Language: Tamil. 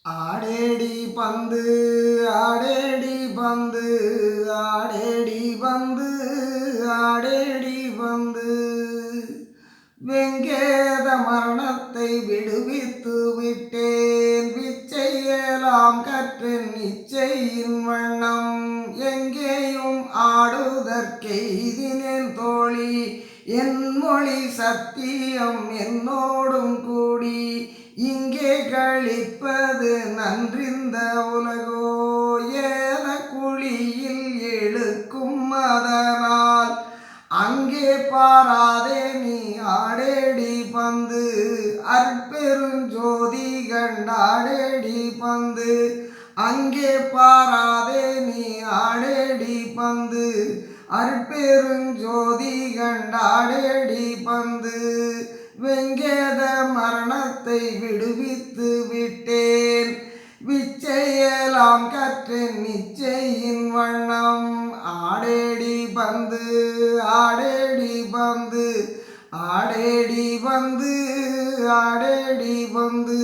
ஆடேடி பந்து ஆடேடி பந்து ஆடேடி பந்து ஆடேடி பந்து வெங்கேத மரணத்தை விடுவித்து விட்டேன் விச்சையெல்லாம் கற்றேன் இச்சையின் வண்ணம் எங்கேயும் ஆடுதற்கெய்தினேன் தோழி என் மொழி சத்தியம் என்னோடும் கூடி இங்கே கழிப்பது நன்றிந்த உலகோ ஏன குழியில் எழுக்கும் அதனால் அங்கே பாராதே நீ ஆடேடி பந்து அற்பெருஞ்சோதி கண்டாடேடி பந்து அங்கே பாராதே நீ ஆடேடி பந்து அற்பெருஞ்சோதி கண்டாடேடி பந்து வெங்கேத மரணத்தை விடுவித்து விட்டேன் விச்சையெல்லாம் கற்றேன் நிச்சயின் வண்ணம் ஆடேடி பந்து ஆடேடி பந்து ஆடேடி பந்து ஆடேடி பந்து